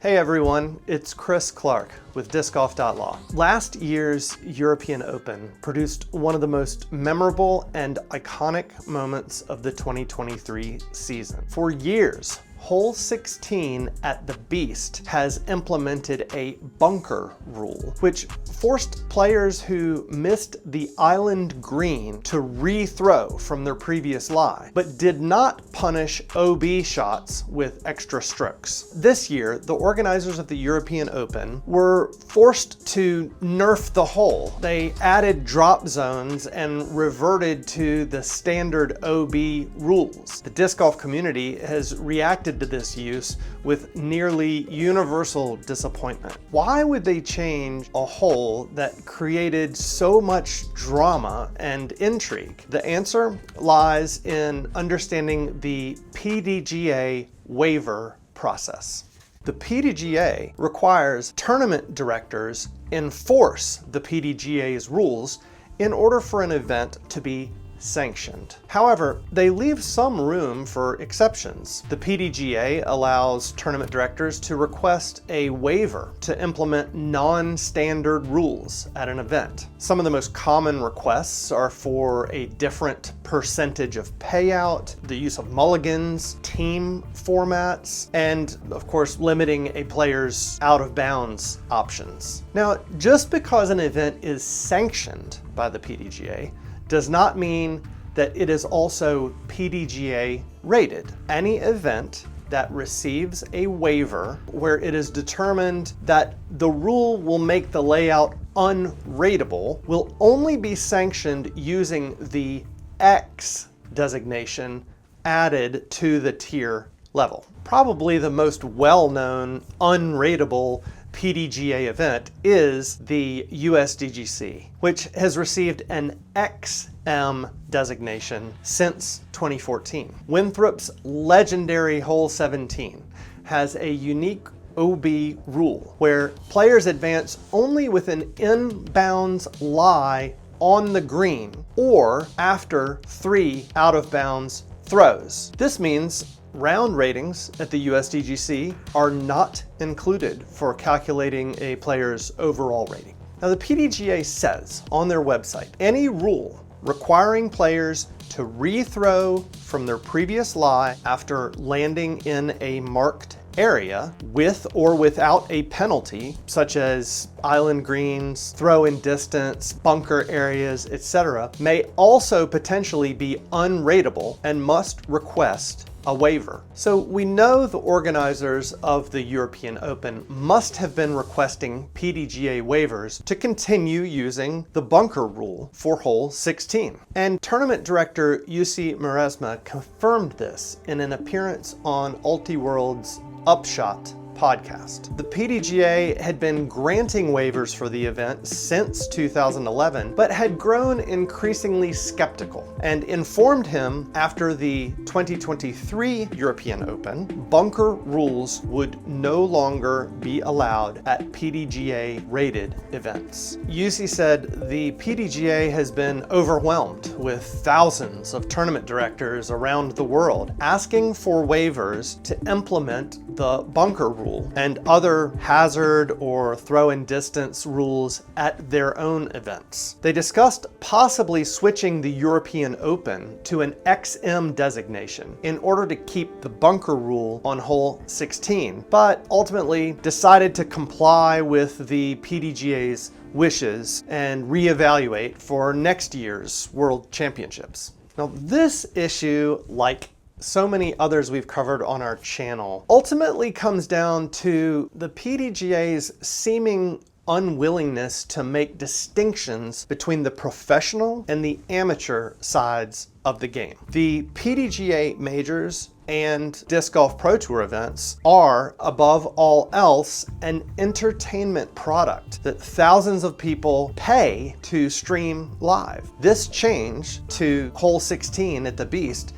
Hey everyone, it's Chris Clark with discgolf.law. Last year's European Open produced one of the most memorable and iconic moments of the 2023 season. For years, Hole 16 at the Beast has implemented a bunker rule, which forced players who missed the island green to re-throw from their previous lie, but did not punish OB shots with extra strokes. This year, the organizers of the European Open were forced to nerf the hole. They added drop zones and reverted to the standard OB rules. The disc golf community has reacted to this use with nearly universal disappointment. Why would they change a hole that created so much drama and intrigue? The answer lies in understanding the PDGA waiver process. The PDGA requires tournament directors enforce the PDGA's rules in order for an event to be sanctioned. However, they leave some room for exceptions. The PDGA allows tournament directors to request a waiver to implement non-standard rules at an event. Some of the most common requests are for a different percentage of payout, the use of mulligans, team formats, and of course limiting a player's out of bounds options. Now, just because an event is sanctioned by the PDGA does not mean that it is also PDGA rated. Any event that receives a waiver where it is determined that the rule will make the layout unrateable will only be sanctioned using the X designation added to the tier level. Probably the most well-known unrateable PDGA event is the USDGC, which has received an XM designation since 2014. Winthrop's legendary Hole 17 has a unique OB rule where players advance only with an inbounds lie on the green or after 3 out of bounds throws. This means round ratings at the USDGC are not included for calculating a player's overall rating. Now, the PDGA says on their website, any rule requiring players to re-throw from their previous lie after landing in a marked area with or without a penalty, such as island greens, throw in distance, bunker areas, etc., may also potentially be unrateable and must request a waiver. So we know the organizers of the European Open must have been requesting PDGA waivers to continue using the bunker rule for Hole 16. And tournament director Jussi Mieresma confirmed this in an appearance on Ultiworld's Upshot podcast. The PDGA had been granting waivers for the event since 2011, but had grown increasingly skeptical and informed him after the 2023 European Open, bunker rules would no longer be allowed at PDGA rated events. Jussi said the PDGA has been overwhelmed with thousands of tournament directors around the world asking for waivers to implement the bunker rule and other hazard or throw in distance rules at their own events. They discussed possibly switching the European Open to an XM designation in order to keep the bunker rule on Hole 16, but ultimately decided to comply with the PDGA's wishes and reevaluate for next year's World Championships. Now, this issue, like so many others we've covered on our channel, ultimately comes down to the PDGA's seeming unwillingness to make distinctions between the professional and the amateur sides of the game. The PDGA majors and Disc Golf Pro Tour events are, above all else, an entertainment product that thousands of people pay to stream live. This change to Hole 16 at the Beast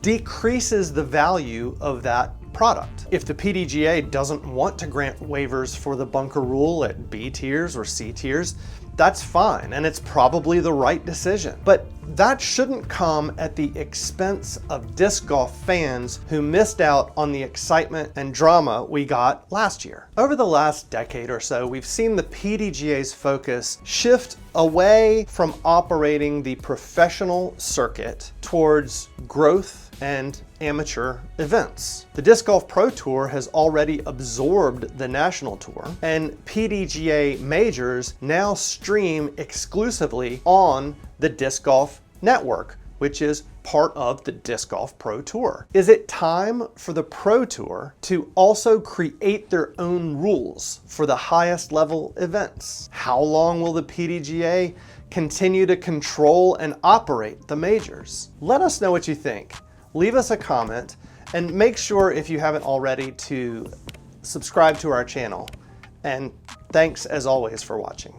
decreases the value of that product. If the PDGA doesn't want to grant waivers for the bunker rule at B tiers or C tiers, that's fine, and it's probably the right decision. But that shouldn't come at the expense of disc golf fans who missed out on the excitement and drama we got last year. Over the last decade or so, we've seen the PDGA's focus shift away from operating the professional circuit towards growth and amateur events. The Disc Golf Pro Tour has already absorbed the National Tour, and PDGA majors now stream exclusively on the Disc Golf Network, which is part of the Disc Golf Pro Tour. Is it time for the Pro Tour to also create their own rules for the highest level events? How long will the PDGA continue to control and operate the majors? Let us know what you think. Leave us a comment, and make sure, if you haven't already, to subscribe to our channel. And thanks as always for watching.